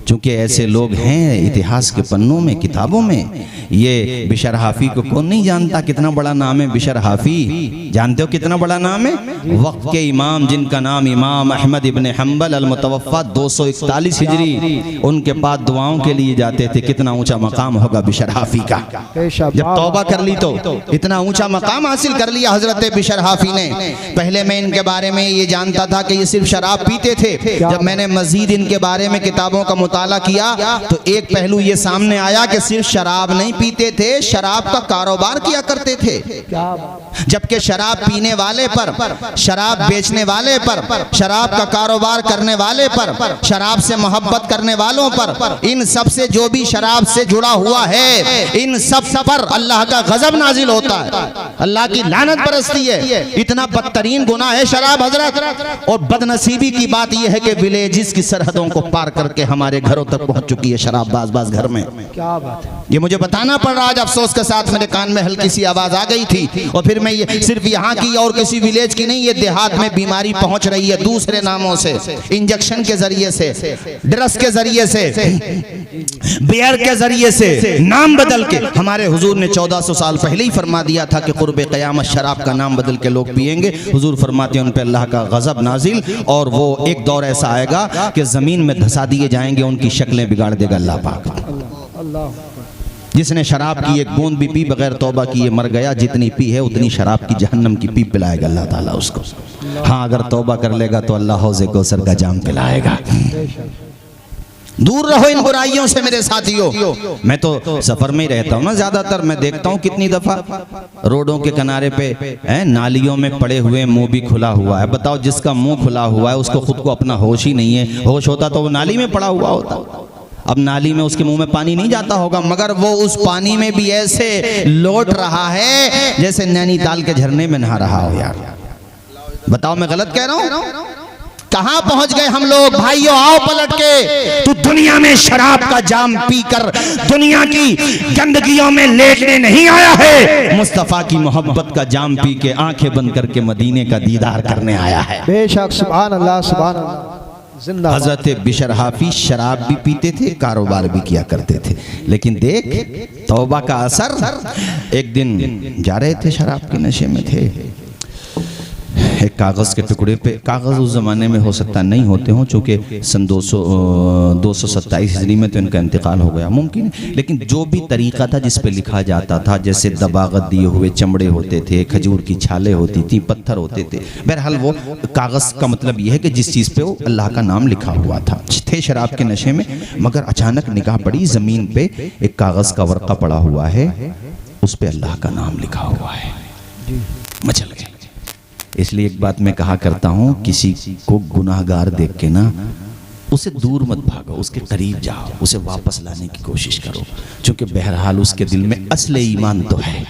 क्योंकि ऐसे लोग हैं इतिहास के पन्नों में किताबों में। ये बिशर हाफी को कौन नहीं जानता, कितना बड़ा नाम है बिशर हाफी, जानते हो कितना बड़ा नाम है? वक्त के इमाम जिनका नाम इमाम अहमद इब्न हम्बल अल मुतवफ़्फ़ा 241 हिजरी, उनके पास दुआओं के लिए जाते थे। कितना ऊंचा मकाम होगा बिशर हाफी का। जब तौबा कर ली तो इतना ऊंचा मकाम हासिल कर लिया हजरत बिशर हाफी ने। पहले मैं इनके बारे में ये जानता था कि ये सिर्फ शराब पीते थे, जब मैंने मजीद इनके बारे में किताबों का मुताला किया तो एक पहलू ये सामने आया कि सिर्फ शराब नहीं पीते थे, शराब का कारोबार किया करते थे। जबकि शराब पीने वाले पर, शराब बेचने वाले पर, शराब का कारोबार करने वाले पर, शराब से मोहब्बत करने वालों पर, इन सब से जो भी शराब से जुड़ा हुआ है, इन सब पर अल्लाह का गजब नाजिल होता है, अल्लाह की लानत बरसती है। इतना बदतरीन गुनाह है शराब हजरत। और बदनसीबी की बात यह है कि विलेजेस की सरहदों को पार करके हमारे घरों तक पहुंच चुकी है शराब बाज घर में। क्या बात है। ये मुझे बताना पड़ रहा, आज अफसोस के साथ मेरे कान में हल्की सी आवाज आ गई थी। और फिर मैं ये सिर्फ यहाँ की और किसी विलेज की नहीं, ये देहात में बीमारी पहुंच रही है दूसरे नामों से, इंजेक्शन के जरिए से, ड्रग्स के जरिए से, बियर के जरिए से, नाम बदल के। हमारे हुजूर ने 1400 साल पहले ही फरमा दिया था कि कुर्बे क़यामत शराब का नाम बदल के लोग पिएंगे। हुजूर फरमाते हैं उन पे अल्लाह का गजब नाजिल, और वो एक दौर ऐसा आएगा कि जमीन में धसा दिए जाएंगे, उनकी शक्लें बिगाड़ देगा अल्लाह पाक। जिसने शराब की एक बूंद भी पी बगैर तौबा किए मर गया, जितनी पी है उतनी शराब की जहन्नम की पी पिलाएगा अल्लाह ताला उसको। हाँ, अगर तौबा कर लेगा तो अल्लाह हौज़े कौसर का जाम पिलाएगा। दूर रहो इन बुराइयों से मेरे साथियों। मैं तो सफर में ही रहता हूँ ना, ज्यादातर मैं देखता हूँ कितनी दफा रोडों के किनारे पे नालियों में पड़े हुए मुंह भी खुला हुआ है। बताओ, जिसका मुंह खुला हुआ है उसको खुद को अपना होश ही नहीं है। होश होता तो वो नाली में पड़ा हुआ होता। अब नाली में उसके मुंह में पानी नहीं जाता होगा, मगर वो उस पानी में भी ऐसे लौट रहा है जैसे नैनीताल के झरने में नहा रहा हो। यार बताओ, मैं गलत कह रहा हूँ? कहां पहुंच गए हम लोग? भाइयों आओ पलट के। तू दुनिया में शराब का जाम पीकर दुनिया की गंदगियों में लेटने नहीं आया है, मुस्तफा की मोहब्बत का जाम पी के आंखें बंद करके मदीने का दीदार करने आया है। बेशक, सुभान अल्लाह, सुभान अल्लाह। हजरत बिशर हाफिज शराब भी पीते थे, कारोबार भी किया करते थे, लेकिन देख तौबा का असर। एक दिन जा रहे थे, शराब के नशे में थे, एक कागज़ के टुकड़े पे, कागज़ उस ज़माने में हो सकता नहीं होते हों, चूँकि सन 227 हिजरी में तो इनका इंतकाल हो गया, मुमकिन है। लेकिन जो भी तरीक़ा था जिस पे लिखा जाता था, जैसे दबागत दिए हुए चमड़े होते थे, खजूर की छालें होती थी, पत्थर होते थे, बहरहाल वो कागज़ का मतलब ये है कि जिस चीज़ पे वो अल्लाह का नाम लिखा हुआ था। थे शराब के नशे में, मगर अचानक निगाह पड़ी ज़मीन पे एक कागज़ का वर्क़ा पड़ा हुआ है, उस पर अल्लाह का नाम लिखा हुआ है। मचल गए। इसलिए एक बात मैं कहा करता हूँ, किसी को गुनाहगार देख के ना उसे दूर मत भागो, उसके करीब जाओ, उसे वापस लाने की कोशिश करो, क्योंकि बहरहाल उसके दिल में असले ईमान तो है।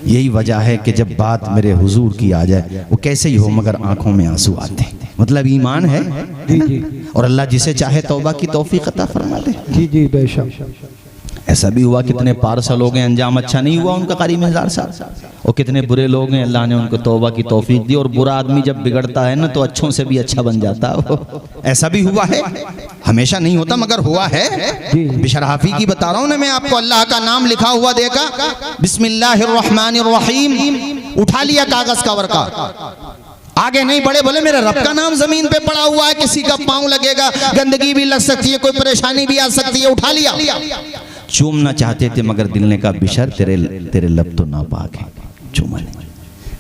यही वजह है कि जब बात मेरे हुजूर की आ जाए, वो कैसे ही हो मगर आंखों में आंसू आते हैं, मतलब ईमान है। और अल्लाह जिसे चाहे तौबा की तौफीक अता फरमा दे। जी जी, बेशक। ऐसा भी हुआ, कितने पार्सल हो गए, अंजाम अच्छा नहीं हुआ उनका कारी मिजाज साहब। और कितने बुरे लोग हैं, अल्लाह ने उनको तौबा की तौफीक दी। और बुरा आदमी जब बिगड़ता है ना तो अच्छों से भी अच्छा बन जाता है। ऐसा भी हुआ है, हमेशा नहीं होता मगर हुआ है। बिशर हाफी की बता रहा हूँ ना मैं आपको, अल्लाह का नाम लिखा हुआ देखा, बिस्मिल्लाहिर्रहमानिर्रहीम, उठा लिया कागज का वर्का, आगे नहीं बढ़े, बोले मेरे रब का नाम जमीन पे पड़ा हुआ है, किसी का पांव लगेगा, गंदगी भी लग सकती है, कोई परेशानी भी आ सकती है, उठा लिया। चूमना चाहते थे मगर दिल ने कहा बिशर तेरे लब तो नापाक है, चूमा नहीं।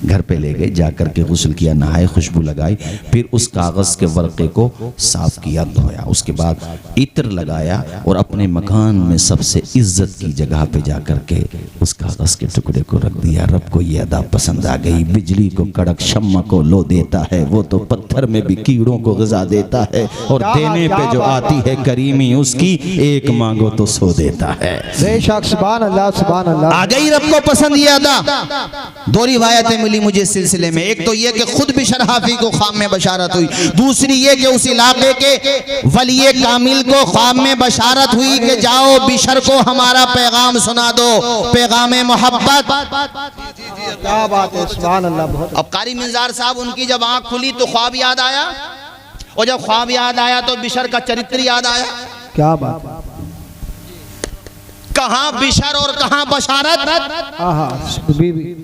घर पे ले गए, जाकर के गुस्ल किया, नहाए, खुशबू लगाई, फिर उस कागज़ के वर्क़े को साफ किया, धोया, उसके बाद इत्र लगाया और अपने मकान में सबसे इज्जत की जगह पे जाकर के उस कागज़ के टुकड़े को रख दिया। रब को ये अदा पसंद आ गई। बिजली को कड़क, शम्मा को लो देता है, वो तो पत्थर में भी कीड़ों को ग़िज़ा देता है, और देने पे जो आती है करीमी उसकी, एक मांगो तो सो देता है। बेशक, सुभान अल्लाह, सुभान अल्लाह। आ गई रब को पसंद ये अदा। दो रिवायतें मिली मुझे इस सिलसिले में, एक तो ये कि खुद बिशर हाफी को ख्वाब में बशारत हुई, दूसरी ये कि उस इलाके के वली कामिल को ख्वाब में बशारत हुई कि जाओ बिशर को हमारा पैगाम सुना दो, पैगाम मोहब्बत। क्या बात है, सुभान अल्लाह। बहुत। अब कारी मिंजार साहब, उनकी जब आंख खुली तो ख्वाब याद आया, और जब ख्वाब याद आया तो बिशर का चरित्र याद आया। क्या बात, कहां बिशर और कहां बशारत।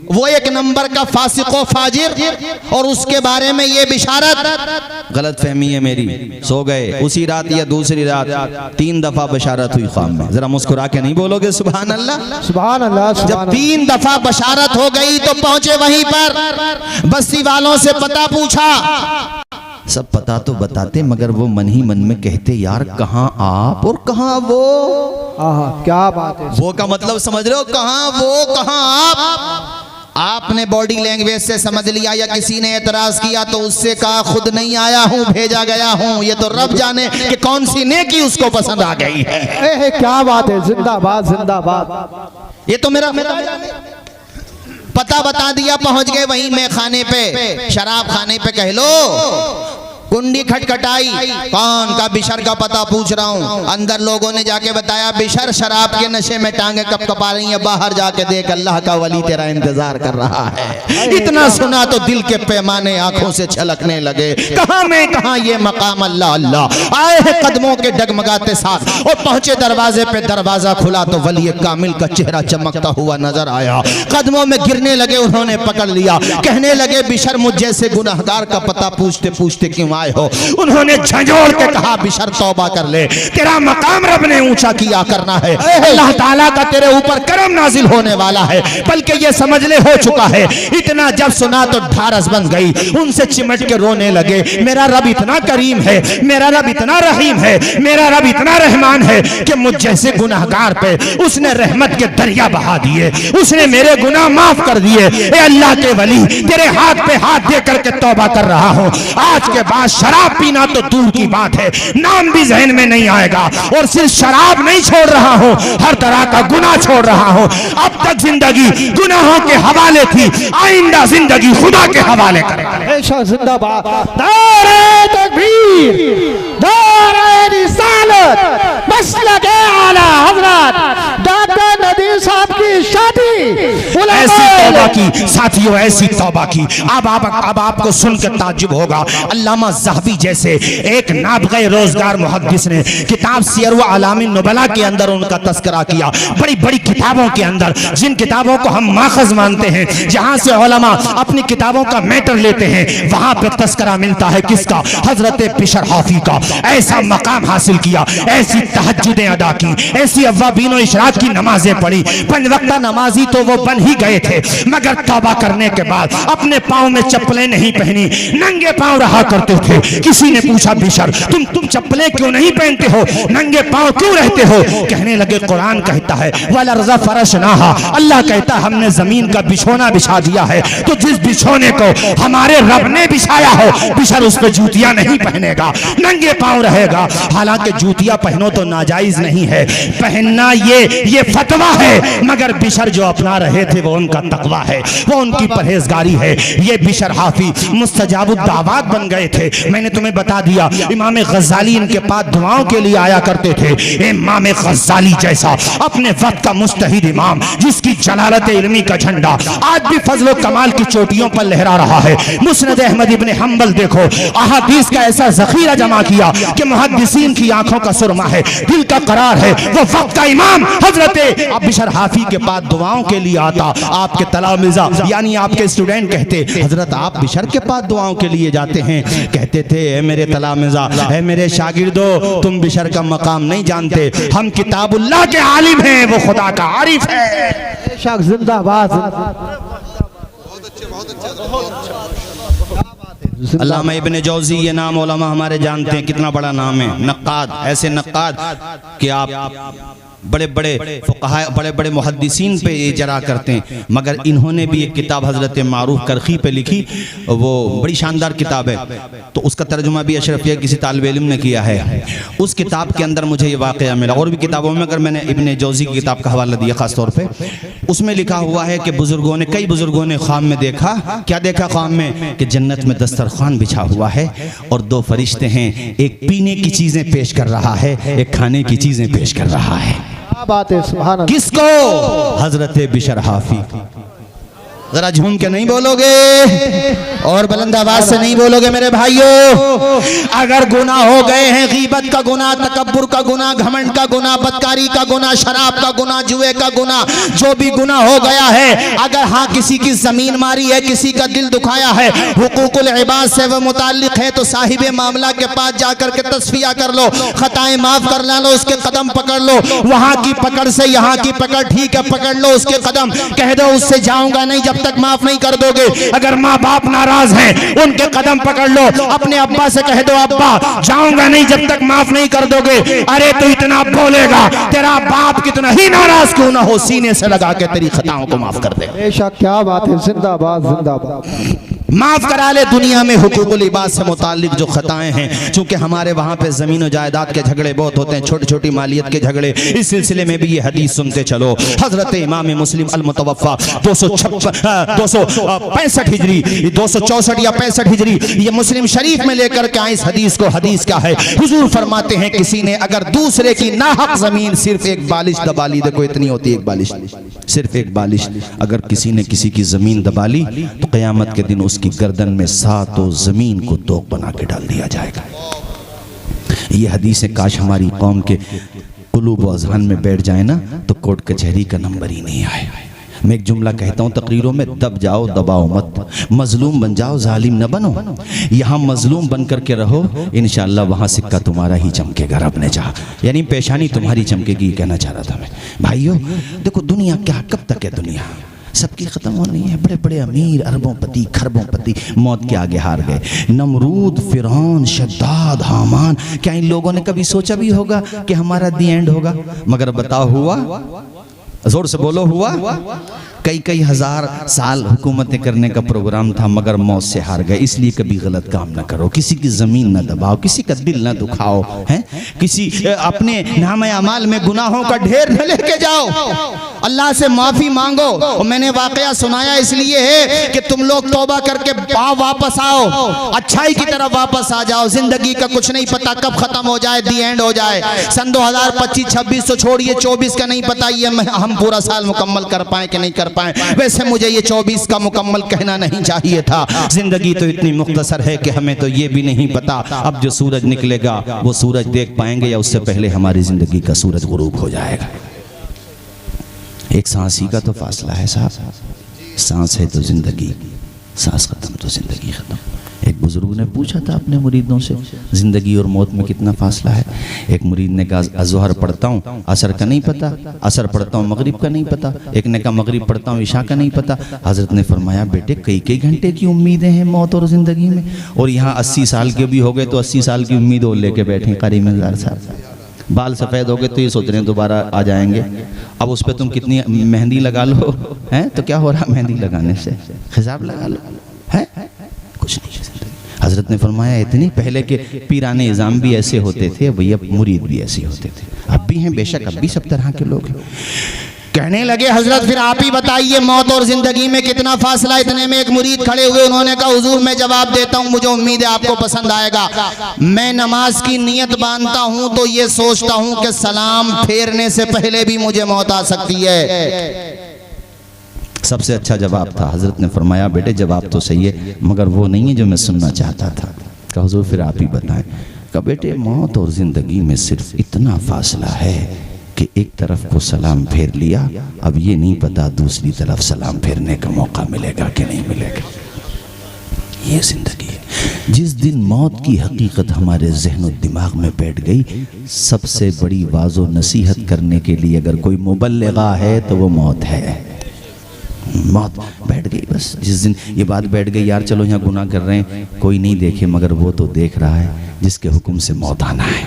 वो एक नंबर का फासिको फाजिर, और उसके बारे में ये बिशारत। गलत फहमी है मेरी, सो गए उसी रात या दूसरी रात 3 दफा बशारत हुई ख्वाब में। जरा मुस्कुरा के नहीं बोलोगे सुभान अल्लाह, सुभान अल्लाह। जब 3 दफा बशारत हो गई तो पहुंचे वहीं पर, बस्ती वालों से पता पूछा, सब पता तो बताते मगर वो मन ही मन में कहते यार कहाँ आप और कहाँ वो। आहा क्या बात है। वो का मतलब समझ रहे हो, कहाँ वो कहाँ आप। आपने बॉडी लैंग्वेज से समझ लिया या किसी ने एतराज किया तो उससे कहा खुद नहीं आया हूँ भेजा गया हूँ। ये तो रब जाने कि कौन सी नेकी उसको पसंद आ गई है। क्या बात है, जिंदाबाद जिंदाबाद। ये तो मेरा पता बता दिया, पहुंच गए वहीं मैं खाने पे, शराब खाने पे कह लो। कुंडी खटखटाई, कौन का? बिशर का पता पूछ रहा हूँ। अंदर लोगों ने जाके बताया बिशर शराब के नशे में टांगे कप कपा रही है, बाहर जाके देख अल्लाह का वली तेरा इंतजार कर रहा है। इतना सुना तो दिल के पैमाने आंखों से छलकने लगे। कहाँ मैं कहाँ ये मकाम अल्लाह अल्लाह। आए हैं कदमों के डगमगाते साथ और पहुंचे दरवाजे पे, दरवाजा खुला तो वली कामिल का चेहरा चमकता हुआ नजर आया। कदमों में गिरने लगे, उन्होंने पकड़ लिया, कहने लगे बिशर मुझ जैसे गुनाहगार का पता पूछते पूछते क्यों आए हो? उन्होंने झंझोड़ के कहा बिशर तौबा कर ले, तेरा मकाम रब ने ऊंचा किया करना है। अल्लाह ताला का तेरे ऊपर करम नाजिल होने वाला है, बल्कि ये समझ ले हो चुका है। इतना जब सुना तो ढारस बन गई, उनसे चिमट के रोने लगे। मेरा रब इतना करीम है, मेरा रब इतना रहीम है, मेरा रब इतना रहमान है कि मुझ जैसे गुनाहगार पे उसने रहमत के दरिया बहा दिए, उसने मेरे गुनाह माफ कर दिए। ए अल्लाह के वली, तेरे हाथ पे हाथ दे करके तौबा कर रहा हूं। आज के बाद शराब पीना तो दूर की बात है, नाम भी जहन में नहीं आएगा। और सिर्फ शराब नहीं छोड़ रहा हूं, हर तरह का गुनाह छोड़ रहा हूं। अब तक जिंदगी गुनाहों के हवाले थी, आइंदा जिंदगी खुदा के हवाले करेगा। जिंदाबाद। नारे तकबीर, नारे रिसालत, मसलक आला हजरत दादा नदीम साहब की शादी। ऐसी तौबा की साथियों, ऐसी तौबा की। अब आपको सुनकर ताज्जुब होगा। अल्लामा ज़हबी जैसे एक नाबग़े रोजगार मुहद्दिस ने किताब सियर व अलामिन नुबला के अंदर उनका तस्करा किया। बड़ी बड़ी किताबों के अंदर, जिन किताबों को हम माखज़ मानते हैं, जहां से उलमा अपनी किताबों का मैटर लेते हैं, वहां पे तस्करा मिलता है किसका? हजरत बिशर हाफी का। ऐसा मकाम हासिल किया, ऐसी तहज्जुदें अदा की, ऐसी अव्वाबीन व इशराक की नमाजें पढ़ी। 5 वक्ता नमाजी तो वो बन ही गए थे, मगर तौबा करने के बाद अपने पाँव में चप्पलें नहीं पहनी, नंगे पाँव रहा करते थे। किसी ने पूछा बिशर तुम चप्पलें क्यों नहीं पहनते हो, नंगे पाँव क्यों रहते हो? कहने लगे कुरान कहता है वलर्ज़ फरशनाहा, अल्लाह कहता हमने जमीन का बिछोना बिछा दिया है, तो जिस बिछोने को हमारे रब ने बिछाया हो, बिशर उस पर जूतियां नहीं पहनेगा, नंगे पाँव रहेगा। हालांकि जूतियां पहनो तो नाजायज नहीं है, पहनना ये फतवा है, मगर बिशर जो अपना रहे थे वो उनका तकवा है, वो उनकी परहेजगारी है। ये बिशर हाफी मुस्तजाबुद दावात बन गए थे। मैंने तुम्हें बता दिया इमाम गज़ाली इनके पास दुआओं के लिए आया करते थे। इमाम गज़ाली जैसा अपने वक्त का मुस्तहिद इमाम, जिसकी जलालत इल्मी का झंडा आज भी फजल कमाल की चोटियों पर लहरा रहा है। मुस्नद अहमद इब्न हंबल देखो, अहादीस का ऐसा जखीरा जमा किया कि मुहद्दिसीन की आंखों का सुरमा है, दिल का करार है। वो वक्त का इमाम हजरत बिशर हाफी के पास दुआओं के लिए आता। आपके तलामिज़ा यानी आपके स्टूडेंट कहते हजरत आप बिशर के पास दुआओं के लिए जाते हैं? कहते थे ए मेरे तलामिज़ा, ए मेरे शागिर्दो, तुम बिशर का मकाम नहीं जानते, हम किताबुल्लाह के आलिम हैं, वो खुदा का आरिफ है। जिंदाबाद। अल्लामा इब्ने जौज़ी ये नाम उलमा हमारे जानते हैं, कितना बड़ा नाम है। नक्काद, ऐसे नक्काद कि आप बड़े बड़े फुक़हा, बड़े बड़े मुहद्दिसीन पे इजरा करते हैं। मगर इन्होंने भी एक किताब हज़रत मारूफ करखी पे लिखी, वो बड़ी शानदार किताब है, तो उसका तर्जुमा भी अशरफिया किसी तालिब इल्म ने किया है। उस किताब के अंदर मुझे ये वाक़या मिला, और भी किताबों में, अगर मैंने इब्ने जौज़ी की किताब का हवाला दिया ख़ास तौर पे, उसमें लिखा हुआ है कि बुजुर्गों ने, कई बुजुर्गों ने ख्वाब में देखा, क्या देखा ख्वाब में? कि जन्नत में दस्तरखान बिछा हुआ है और 2 फरिश्ते हैं, एक पीने की चीज़ें पेश कर रहा है, एक खाने की चीज़ें पेश कर रहा है। क्या बात है, सुभान अल्लाह। किसको? हजरत बिशर हाफी। जरा झूम के नहीं बोलोगे और बुलंद आवाज से नहीं बोलोगे मेरे भाइयों। अगर गुनाह हो गए हैं, गीबत का गुनाह, तकब्बुर का गुनाह, घमंड का गुनाह, बदकारी का गुनाह, शराब का गुनाह, जुए का गुनाह, जो भी गुनाह हो गया है, अगर हाँ किसी की जमीन मारी है, किसी का दिल दुखाया है, हुकूकुल इबाद से वो मुताल्लिक है, तो साहिबे मामला के पास जाकर के तस्फिया कर लो, खताएं माफ कर लो, उसके कदम पकड़ लो। वहां की पकड़ से यहाँ की पकड़ ठीक है, पकड़ लो उसके कदम, कह दो उससे जाऊंगा नहीं जब कब तक माफ नहीं कर दोगे? अगर माँ बाप नाराज हैं उनके कदम पकड़ लो, अपने अब्बा से कह दो अब्बा जाऊंगा नहीं जब तक माफ नहीं कर दोगे। अरे तू इतना बोलेगा, तेरा बाप कितना ही नाराज क्यों ना हो, सीने से लगा के तेरी खताओं को माफ कर दे। बेशक क्या बात है, जिंदाबाद जिंदाबाद। माफ करा ले दुनिया में हुकूकुल इबाद से मुताल्लिक जो खताएं हैं, चूंकि हमारे वहां पे जमीन और जायदाद के झगड़े बहुत होते हैं, छोटी छोटी मालियत के झगड़े। इस सिलसिले में भी ये हदीस सुनते चलो। हजरत इमाम मुस्लिम अल मुतवफ़ा 265 हिजरी 264 या 65 हिजरी ये मुस्लिम शरीफ में लेकर के आए इस हदीस को। हदीस क्या है? हुजूर फरमाते हैं किसी ने अगर दूसरे की नाहक जमीन सिर्फ एक बालिश दबा ली, देखो इतनी होती है एक बालिश, सिर्फ एक बालिश, अगर किसी ने किसी की जमीन दबा ली तो क़यामत के दिन उसकी गर्दन में सातों जमीन को तोक बना के डाल दिया जाएगा। ये हदीसें काश हमारी कौम के कुलूब व अज़हान में बैठ जाए ना तो कोर्ट कचहरी का नंबर ही नहीं आए। मैं एक जुमला कहता हूँ तकरीरों में, दब जाओ दबाओ मत, मजलूम बन जाओ जालिम न बनो। यहाँ मजलूम बन करके रहो, इंशाअल्लाह वहाँ सिक्का तुम्हारा ही चमकेगा रब ने चाहा, यानी पेशानी तुम्हारी चमकेगी, कहना चाह रहा था मैं। भाइयों देखो दुनिया क्या कब तक है, दुनिया सबकी खत्म होनी है। बड़े बड़े अमीर अरबोंपति खरबोंपति मौत के आगे हार गए। नमरूद, फिरौन, शद्दाद, हामान, क्या इन लोगों ने कभी सोचा भी होगा कि हमारा दी एंड होगा? मगर बताओ हुआ? जोर से बोलो हुआ? कई कई हजार साल हुकूमतें करने का प्रोग्राम था मगर मौत से हार गए। इसलिए कभी गलत काम ना करो, किसी की जमीन न दबाओ, किसी का दिल ना दुखाओ, हैं? किसी अपने नामे अमाल में गुनाहों का ढेर न लेके जाओ, अल्लाह से माफी मांगो। और मैंने वाकया सुनाया इसलिए है कि तुम लोग तौबा करके वापस आओ, अच्छाई की तरफ वापस आ जाओ। जिंदगी का कुछ नहीं पता कब खत्म हो जाए, दी एंड हो जाए। सन 2025-26 तो छोड़िए, 24 का नहीं पता ये हम पूरा साल मुकम्मल कर पाए कि नहीं कर पाए। वैसे मुझे ये 24 का मुकम्मल कहना नहीं चाहिए था। जिंदगी तो इतनी मुख्तसर है कि हमें तो ये भी नहीं पता अब जो सूरज निकलेगा वो सूरज देख पाएंगे या उससे पहले हमारी जिंदगी का सूरज गुरूब हो जाएगा। एक सांस ही का तो फासला है साहब, सांस है तो जिंदगी, सांस खत्म तो जिंदगी खत्म। एक बुजुर्ग ने पूछा था अपने मुरीदों से जिंदगी और मौत में कितना फासला है। एक मुरीद ने कहा अज़हर पढ़ता हूँ असर का नहीं पता, असर पढ़ता हूँ मगरिब का नहीं पता। एक ने कहा मगरिब पढ़ता हूँ इशा का नहीं पता। हजरत ने फरमाया बेटे कई कई घंटे की उम्मीदें हैं मौत और ज़िंदगी में, और यहाँ 80 साल के भी हो गए तो 80 साल की उम्मीद और लेके बैठे कारी मिज़ार साहब। बाल सफ़ेद हो गए तो ये सोच रहे हैं दोबारा आ जाएंगे। अब उस पर तुम कितनी मेहंदी लगा लो हैं तो क्या हो रहा मेहंदी लगाने से, हिसाब लगा लो है कुछ नहीं। हजरत ने फरमाया इतनी पहले के पीराने इज़ाम भी ऐसे होते थे, भैया मुरीद भी ऐसे होते थे, अब भी हैं बेशक, अब भी सब तरह के लोग हैं। कहने लगे हजरत फिर आप ही बताइए मौत और जिंदगी में कितना फासला। इतने में एक मुरीद खड़े हुए, उन्होंने कहा हुजूर मैं जवाब देता हूँ, मुझे उम्मीद है आपको पसंद आएगा। मैं नमाज की नियत बांधता हूँ तो ये सोचता हूँ कि सलाम फेरने से पहले भी मुझे मौत आ सकती है। सबसे अच्छा जवाब था। हजरत ने फरमाया बेटे जवाब तो सही है मगर वो नहीं है जो मैं सुनना चाहता था। कहा हुजूर फिर आप ही बताएं। कहा बेटे मौत और जिंदगी में सिर्फ इतना फासला है कि एक तरफ को सलाम फेर लिया, अब ये नहीं पता दूसरी तरफ सलाम फेरने का मौका मिलेगा कि नहीं मिलेगा। ये जिंदगी है। जिस दिन मौत की हकीकत हमारे जहन और दिमाग में बैठ गई, सबसे बड़ी वाज़ो नसीहत करने के लिए अगर कोई मुबल्लिगा है तो वो मौत है। मौत बैठ गई बस। जिस दिन ये बात बैठ गई यार चलो यहाँ गुनाह कर रहे हैं कोई नहीं देखे मगर वो तो देख रहा है जिसके हुक्म से मौत आना है।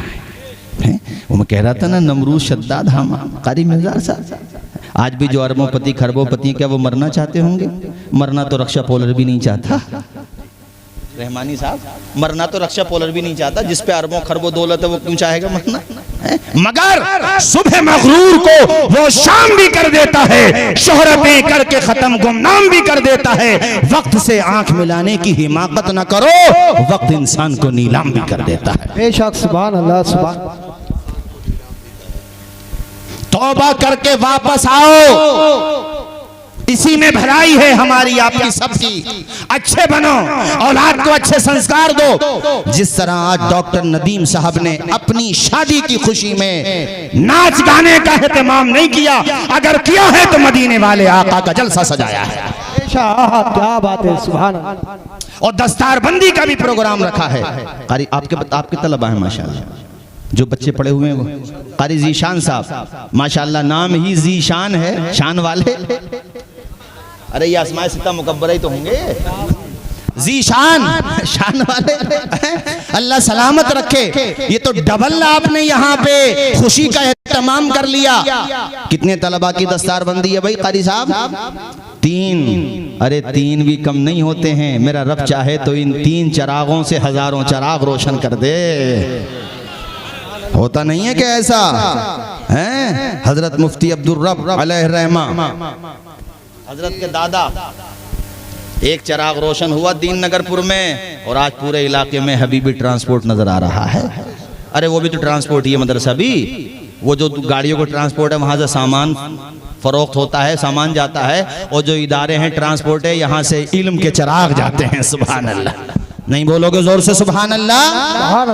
वो मैं कह रहा था ना नमरूद शद्दाद हामान कारी मिज़ार साहब, आज भी जो अरबोंपति खरबोंपति क्या वो मरना चाहते होंगे? मरना तो रक्षा पोलर भी नहीं चाहता। रहमानी साहब मरना तो रक्षा पोलर भी नहीं चाहता, जिस पे अरबों खरबों दौलत है वो क्यों चाहेगा मरना? मगर सुबह मगरूर को वो शाम भी कर देता है, शोहरतें करके खत्म गुमनाम भी कर देता है। वक्त से आंख मिलाने की हिमाकत न करो, वक्त इंसान को नीलाम भी कर देता है। बेशक सुभान अल्लाह सुभान। तौबा करके वापस आओ, इसी में भलाई है हमारी आपकी सबकी। अच्छे बनो, औलाद को अच्छे संस्कार दो। जिस तरह आज डॉक्टर नदीम साहब ने अपनी शादी की खुशी में नाच गाने का एहतमाम नहीं किया, अगर किया है तो मदीने वाले आका का जलसा सजाया है। क्या बात है सुभान अल्लाह। और दस्तारबंदी का भी प्रोग्राम रखा है। आपके तलबा है माशाल्लाह, जो बच्चे पढ़े हुए हैं वो कारी जीशान साहब माशाल्लाह, नाम ही जीशान है, शान वाले। अरे ये आसमाए सिता मुकब्बर ही तो होंगे, जीशान शान वाले। अल्लाह सलामत रखे। ये तो डबल आपने यहाँ पे खुशी का एहतमाम कर लिया। कितने तलबा की दस्तारबंदी है भाई कारी साहब? 3। अरे 3 भी कम नहीं होते हैं। मेरा रब चाहे तो इन 3 चरागों से हजारों चराग रोशन कर दे। होता नहीं है क्या ऐसा? हैं हजरत मुफ्ती अब्दुल रब अलैहि रहमा, हजरत के दादा, एक चराग रोशन हुआ दीन नगरपुर में और आज पूरे इलाके में हबीबी ट्रांसपोर्ट नजर आ रहा है। अरे वो भी तो ट्रांसपोर्ट ही है, मदरसा भी। वो जो गाड़ियों को ट्रांसपोर्ट है, वहां से सामान फरोख्त होता है, सामान जाता है। और जो इदारे हैं ट्रांसपोर्ट है, यहाँ से इल्म के चराग जाते हैं। सुभान अल्लाह। नहीं बोलोगे जोर से सुभान अल्लाह?